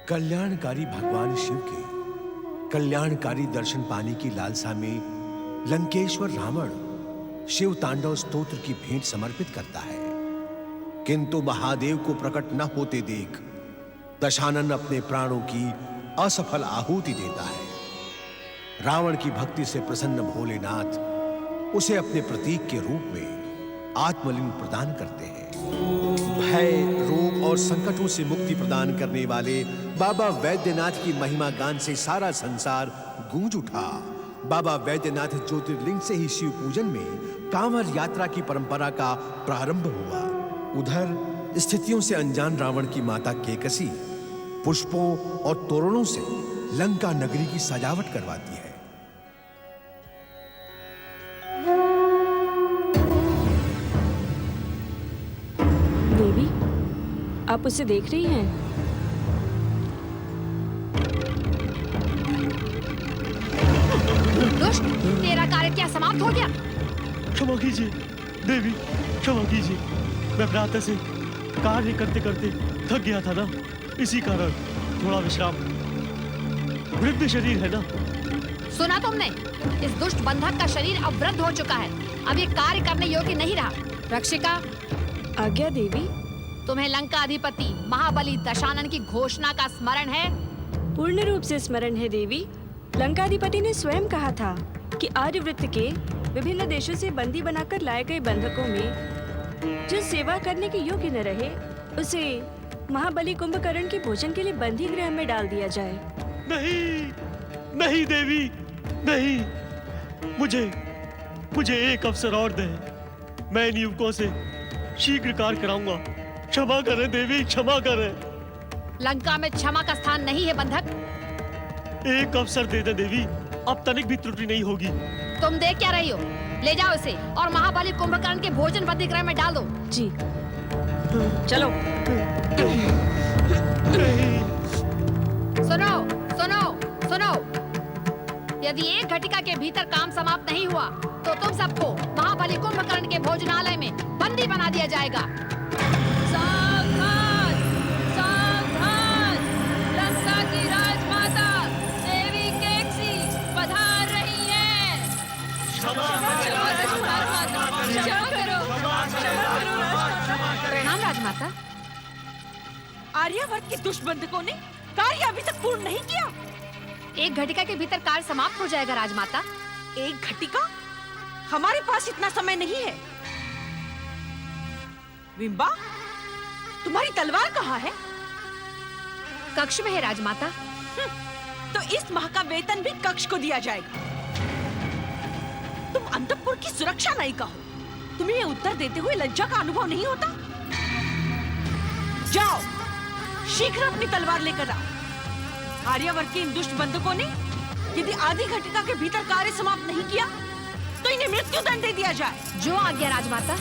कल्याणकारी भगवान शिव के कल्याणकारी दर्शन पाने की लालसा में लंकेश्वर रावण शिव तांडव स्तोत्र की भेंट समर्पित करता है, किंतु महादेव को प्रकट न होते देख दशानन अपने प्राणों की असफल आहुति देता है। रावण की भक्ति से प्रसन्न भोलेनाथ उसे अपने प्रतीक के रूप में आत्मलिंग प्रदान करते हैं। भय, रोग और संकटों से मुक्ति प्रदान करने वाले बाबा वैद्यनाथ की महिमा गान से सारा संसार गूंज उठा। बाबा वैद्यनाथ ज्योतिर्लिंग से ही शिव पूजन में कांवर यात्रा की परंपरा का प्रारंभ हुआ। उधर स्थितियों से अनजान रावण की माता केकसी पुष्पों और तोरणों से लंका नगरी की सजावट करवाती है। देवी, आप उसे देख रही हैं? दुष्ट, तेरा कार्य क्या समाप्त हो गया? क्षमा कीजिए देवी, क्षमा कीजिए। मैं प्रातः से कार्य करते करते थक गया था ना, इसी कारण थोड़ा विश्राम। वृद्ध शरीर है ना। सुना तुमने? इस दुष्ट बंधक का शरीर अब वृद्ध हो चुका है, अब ये कार्य करने योग्य नहीं रहा। रक्षिका, आज्ञा देवी। तुम्हें लंका अधिपति महाबली दशानन की घोषणा का स्मरण है? पूर्ण रूप से स्मरण है देवी। लंकाधिपति ने स्वयं कहा था कि आर्यवृत्त के विभिन्न देशों से बंदी बनाकर लाए गए बंधकों में जो सेवा करने के योग्य न रहे, उसे महाबली कुंभकर्ण के भोजन के लिए बंदी गृह में डाल दिया जाए। नहीं, नहीं देवी, नहीं। मुझे एक अवसर और दें। मैं इन युवकों से शीघ्र कार्य कराऊंगा। क्षमा करें देवी, क्षमा करें। लंका में क्षमा का स्थान नहीं है बंधक। एक अवसर दे दे देवी, अब तनिक भी त्रुटि नहीं होगी। तुम देख क्या रही हो? ले जाओ इसे और महाबली कुंभकर्ण के भोजन बंदी गृह में डाल दो। जी, चलो। सुनो, सुनो, सुनो। यदि एक घटिका के भीतर काम समाप्त नहीं हुआ तो तुम सबको महाबली कुंभकर्ण के भोजनालय में बंदी बना दिया जाएगा। सावधान, सावधान! लंका की राजमाता देवी केकसी पधार रही है। प्रणाम राजमाता। आर्यावर्त के दुष्ट बंधकों ने कार्य अभी तक पूर्ण नहीं किया। एक घटिका के भीतर कार्य समाप्त हो जाएगा राजमाता। एक घटिका? हमारे पास इतना समय नहीं है। विम्बा, तुम्हारी तलवार कहाँ है? कक्ष में है राजमाता। तो इस माह का वेतन भी कक्ष को दिया जाएगा। तुम अंतःपुर की सुरक्षा नायिका हो, तुम्हें ये उत्तर देते हुए लज्जा का अनुभव नहीं होता? जाओ, शीघ्र अपनी तलवार लेकर आओ। आर्यावर्त के इन दुष्ट बंधकों ने यदि आधी घटिका के भीतर कार्य समाप्त नहीं किया तो इन्हें मृत्यु दंड दे दिया जाए। जो आज्ञा राजमाता।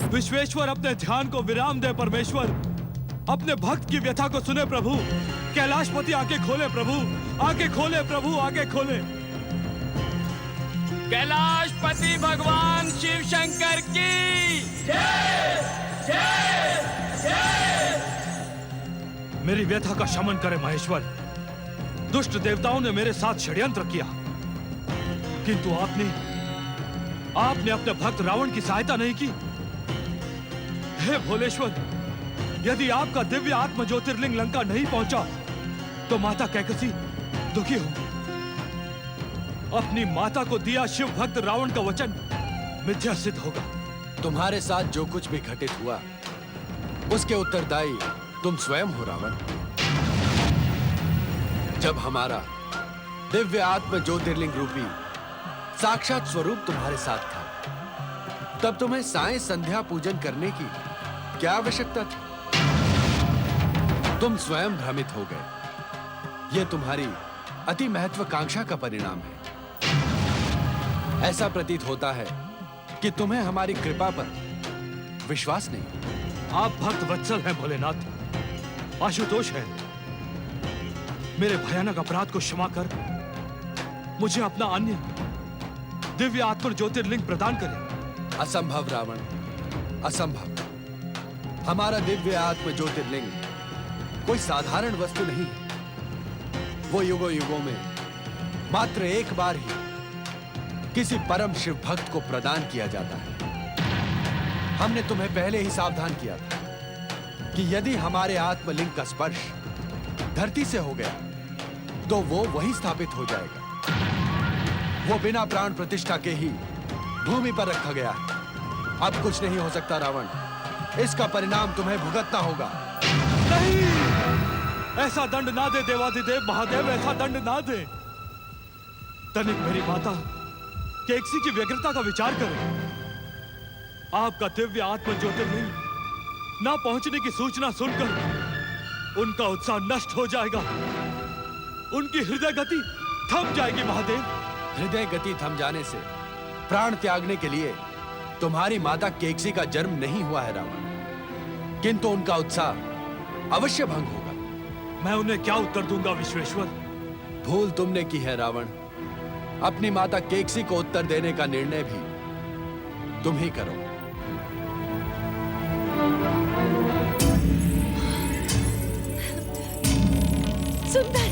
विश्वेश्वर, अपने ध्यान को विराम दे परमेश्वर। अपने भक्त की व्यथा को सुने प्रभु। कैलाशपति आके खोले प्रभु, आके खोले प्रभु, आके खोले। कैलाशपति भगवान शिव शंकर की जय, जय, जय। मेरी व्यथा का शमन करे महेश्वर। दुष्ट देवताओं ने मेरे साथ षड्यंत्र किया, किंतु आपने अपने भक्त रावण की सहायता नहीं की। हे भोलेश्वर, यदि आपका दिव्य आत्म ज्योतिर्लिंग लंका नहीं पहुंचा तो माता कैकसी दुखी होगी। अपनी माता को दिया शिव भक्त रावण का वचन मिथ्या सिद्ध होगा। तुम्हारे साथ जो कुछ भी घटित हुआ उसके उत्तरदायी तुम स्वयं हो रावण। जब हमारा दिव्य आत्म ज्योतिर्लिंग रूपी साक्षात स्वरूप तुम्हारे साथ था, तब तुम्हें साय संध्या पूजन करने की क्या आवश्यकता थी? तुम स्वयं भ्रमित हो गए। यह तुम्हारी अति महत्वाकांक्षा का परिणाम है। ऐसा प्रतीत होता है कि तुम्हें हमारी कृपा पर विश्वास नहीं। आप भक्त वत्सल हैं भोलेनाथ, आशुतोष हैं। मेरे भयानक अपराध को क्षमा कर मुझे अपना अन्य दिव्य आत्म ज्योतिर्लिंग प्रदान करें। असंभव रावण, असंभव। हमारा दिव्य आत्म ज्योतिर्लिंग कोई साधारण वस्तु नहीं है। वो युगों युगों में मात्र एक बार ही किसी परम शिव भक्त को प्रदान किया जाता है। हमने तुम्हें पहले ही सावधान किया था कि यदि हमारे आत्मलिंग का स्पर्श धरती से हो गया तो वो वही स्थापित हो जाएगा। वो बिना प्राण प्रतिष्ठा के ही भूमि पर रखा गया है। अब कुछ नहीं हो सकता रावण, इसका परिणाम तुम्हें भुगतना होगा। नहीं, ऐसा दंड ना दे देवाधिदेव महादेव, ऐसा दंड ना दे। तनिक मेरी माता केकसी की व्यग्रता का विचार करें। आपका दिव्य आत्म ज्योतिर्लिंग ना पहुंचने की सूचना सुनकर उनका उत्साह नष्ट हो जाएगा, उनकी हृदय गति थम जाएगी महादेव। हृदय गति थम जाने से प्राण त्यागने के लिए तुम्हारी माता केकसी का जन्म नहीं हुआ है रावण, किंतु उनका उत्साह अवश्य भंग होगा। मैं उन्हें क्या उत्तर दूंगा विश्वेश्वर? भूल तुमने की है रावण। अपनी माता केकसी को उत्तर देने का निर्णय भी तुम ही करो। सुंदर,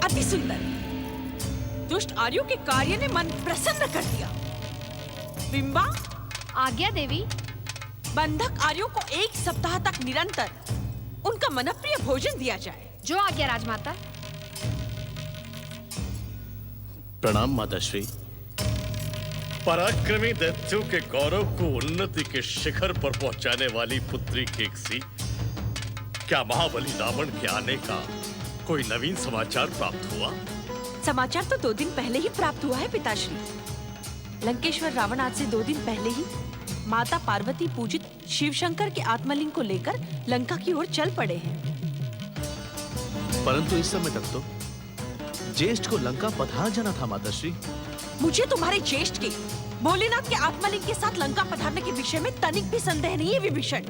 अति सुंदर। दुष्ट आर्यों के कार्य ने मन प्रसन्न कर दिया। बिंबा, आज्ञा देवी। बंधक आर्यों को 1 सप्ताह तक निरंतर उनका मनप्रिय भोजन दिया जाए। जो आज्ञा राजमाता। प्रणाम माताश्री। पराक्रमी दैत्यों के गौरव को उन्नति के शिखर पर पहुंचाने वाली पुत्री केकसी, क्या महाबली रावण के आने का कोई नवीन समाचार प्राप्त हुआ? समाचार तो 2 दिन पहले ही प्राप्त हुआ है पिताश्री। लंकेश्वर रावण आज से 2 दिन पहले ही माता पार्वती पूजित शिव शंकर के आत्मलिंग को लेकर लंका की ओर चल पड़े हैं। परंतु इस समय तक तो ज्येष्ठ को लंका पधार जाना था माताश्री। मुझे तुम्हारे ज्येष्ठ के भोलेनाथ के आत्मलिंग के साथ लंका पधारने के विषय में तनिक भी संदेह नहीं है विभीषण,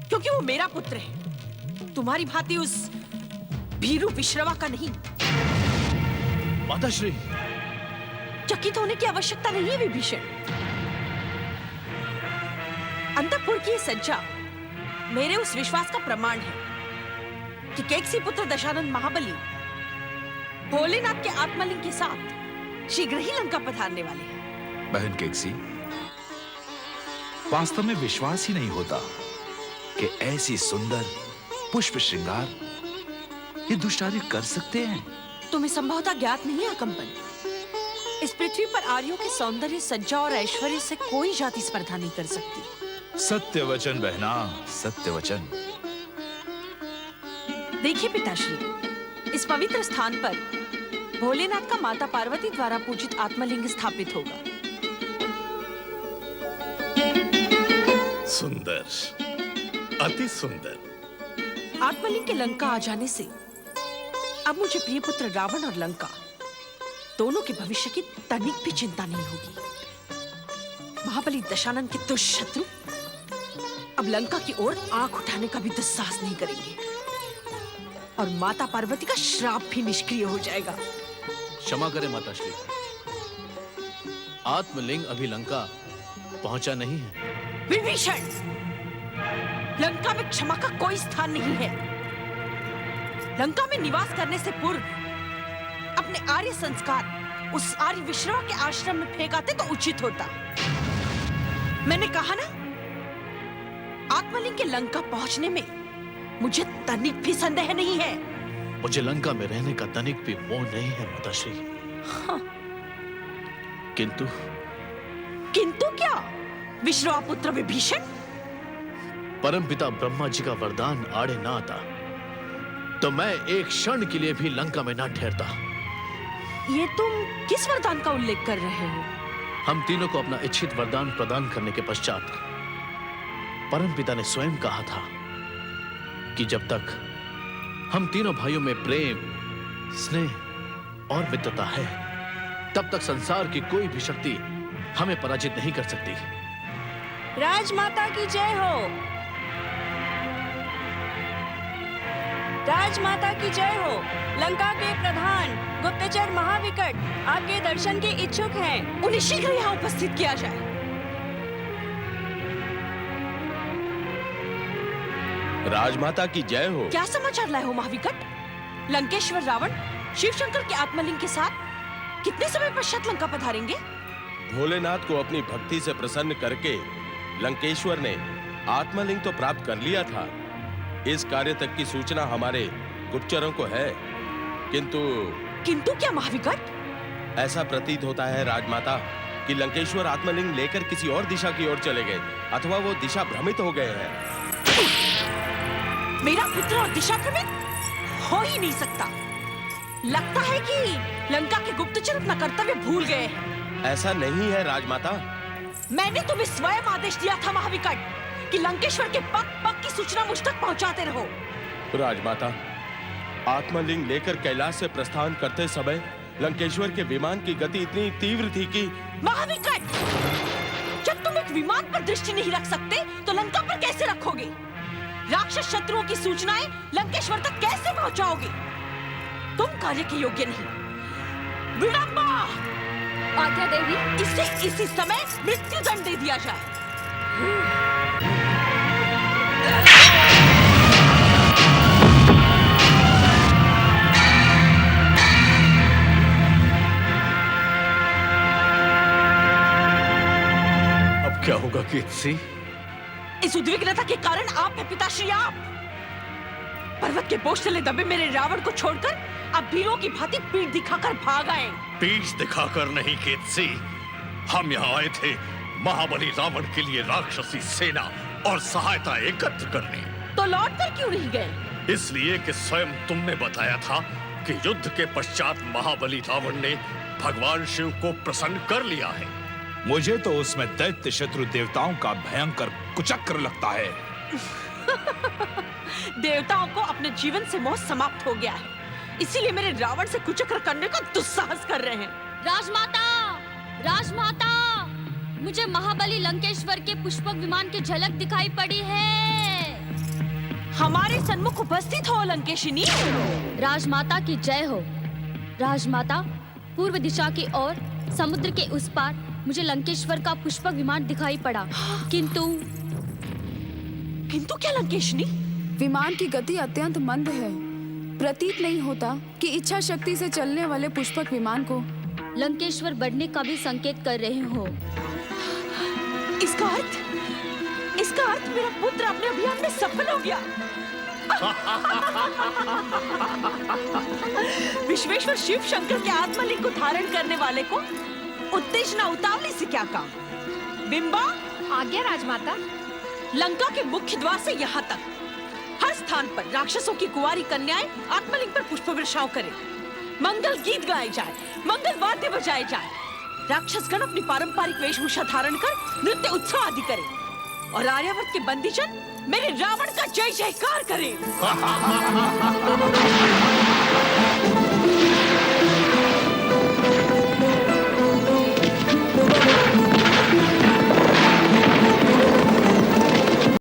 क्योंकि वो मेरा पुत्र है, तुम्हारी भांति उस भीरू विश्रवा का नहीं। माताश्री, चकित होने की आवश्यकता नहीं है विभीषण। अंतःपुर की सज्जा मेरे उस विश्वास का प्रमाण है कि केकसी पुत्र दशानन महाबली भोलेनाथ के आत्मलिंग के साथ शीघ्र ही लंका पधारने वाले हैं। बहन केकसी, वास्तव में विश्वास ही नहीं होता कि ऐसी सुंदर पुष्प श्रृंगार ये दुष्टार्य कर सकते हैं। तुम्हें संभवतः ज्ञात नहीं है अकंपन, इस पृथ्वी पर आर्यों के सौंदर्य, सज्जा और ऐश्वर्य से कोई जाति स्पर्धा नहीं कर सकती। सत्य वचन बहना, सत्य वचन। देखिए पिताश्री, इस पवित्र स्थान पर भोलेनाथ का माता पार्वती द्वारा पूजित आत्मलिंग स्थापित होगा। सुंदर, अति सुंदर। आत्मलिंग के लंका आ जाने से अब मुझे प्रिय पुत्र रावण और लंका दोनों के भविष्य की तनिक भी चिंता नहीं होगी। महाबली दशानन के दुष्ट शत्रु अब लंका की ओर आंख उठाने का भी दुस्साहस नहीं करेंगे और माता पार्वती का श्राप भी निष्क्रिय हो जाएगा। क्षमा करें माताश्री, आत्मलिंग अभी लंका पहुंचा नहीं है। विभीषण, लंका में क्षमा का कोई स्थान नहीं है। लंका में निवास करने से पूर्व अपने आर्य संस्कार उस आर्य विश्रवा के आश्रम में फेंक आते तो उचित होता। मैंने कहा ना, आत्मलिंग के लंका पहुंचने में मुझे तनिक भी संदेह नहीं है। मुझे लंका में रहने का तनिक भी मोह नहीं है माताश्री। हाँ। किंतु किंतु क्या विश्रवा पुत्र विभीषण? परमपिता ब्रह्मा जी का वरदान आड़े ना आता तो मैं एक क्षण के लिए भी लंका में ना ठहरता। ये तुम किस वरदान का उल्लेख कर रहे हो? हम तीनों को अपना इच्छित वरदान प्रदान करने के पश्चात परमपिता ने स्वयं कहा था कि जब तक हम तीनों भाइयों में प्रेम, स्नेह और मित्रता है, तब तक संसार की कोई भी शक्ति हमें पराजित नहीं कर सकती। राजमाता की जय हो। राजमाता की जय हो। लंका के प्रधान गुप्तचर महाविकट आपके दर्शन के इच्छुक हैं। उन्हें शीघ्र यहाँ उपस्थित किया जाए। राजमाता की जय हो। क्या समाचार लाए हो महाविकट? लंकेश्वर रावण शिव शंकर के आत्मलिंग के साथ कितने समय पश्चात लंका पधारेंगे? भोलेनाथ को अपनी भक्ति से प्रसन्न करके लंकेश्वर ने आत्मलिंग तो प्राप्त कर लिया था। इस कार्य तक की सूचना हमारे गुप्तचरों को है, किंतु क्या महाविकट? ऐसा प्रतीत होता है राजमाता कि लंकेश्वर आत्मलिंग लेकर किसी और दिशा की ओर चले गए, अथवा वो दिशा भ्रमित हो गए हैं। मेरा पुत्र और दिशा भ्रमित हो ही नहीं सकता। लगता है कि लंका के गुप्तचर अपना कर्तव्य भूल गए हैं। ऐसा नहीं है राजमाता। मैंने तुम्हें स्वयं आदेश दिया था महाविकट कि लंकेश्वर के पग पग की सूचना मुझ तक पहुंचाते रहो। राजमाता, आत्मलिंग लेकर कैलाश से प्रस्थान करते समय लंकेश्वर के विमान की गति इतनी तीव्र थी कि महाविकट, जब तुम एक विमान पर दृष्टि नहीं रख सकते तो लंका पर कैसे रखोगे? राक्षस शत्रुओं की सूचनाएं लंकेश्वर तक कैसे पहुंचाओगे? तुम कार्य के योग्य नहीं। विडंबा! आज्ञा देवी। इसे इसी समय मृत्यु दंड दे दिया जाए। अब क्या होगा कीर्ति? इस उद्विग्नता के कारण आप है पिताश्री, आप पर्वत के बोझ तले दबे मेरे रावण को छोड़कर अब वीरों की भांति पीठ दिखाकर भाग आए। पीठ दिखाकर नहीं केतसी, हम यहाँ आए थे महाबली रावण के लिए राक्षसी सेना और सहायता एकत्र करने। तो लौट कर क्यों नहीं गए? इसलिए कि स्वयं तुमने बताया था कि युद्ध के पश्चात महाबली रावण ने भगवान शिव को प्रसन्न कर लिया है। मुझे तो उसमें दैत्य शत्रु देवताओं का भयंकर कुचक्र लगता है। देवताओं को अपने जीवन से मोह समाप्त हो गया है, इसीलिए मेरे रावण से कुचक्र करने का दुस्साहस कर रहे हैं। राजमाता, राजमाता, मुझे महाबली लंकेश्वर के पुष्पक विमान की झलक दिखाई पड़ी है। हमारे सन्मुख उपस्थित हो लंकेशिनी। राजमाता की जय हो। राजमाता, पूर्व दिशा की ओर समुद्र के उस पार मुझे लंकेश्वर का पुष्पक विमान दिखाई पड़ा, किंतु क्या लंकेशिनी? विमान की गति अत्यंत मंद है। प्रतीत नहीं होता कि इच्छा शक्ति से चलने वाले पुष्पक विमान को लंकेश्वर बढ़ने का भी संकेत कर रहे हो। इसका अर्थ मेरा पुत्र अपने अभियान में सफल हो गया। विश्वेश्वर शिव शंकर के आत्मलिंग को धारण करने वाले को उत्तेजना उतावली से क्या काम? बिंबा! आज्ञा राजमाता। लंका के मुख्य द्वार से यहाँ तक हर स्थान पर राक्षसों की कुंवारी कन्याएं आत्मलिंग पर पुष्प वर्षाव करें, मंगल गीत गाए जाए, मंगल वाद्य बजाए जाए, राक्षसगण अपनी पारंपरिक वेशभूषा धारण कर नृत्य उत्सव आदि करें और आर्यावर्त के बंदीजन मेरे रावण का जय जयकार करें।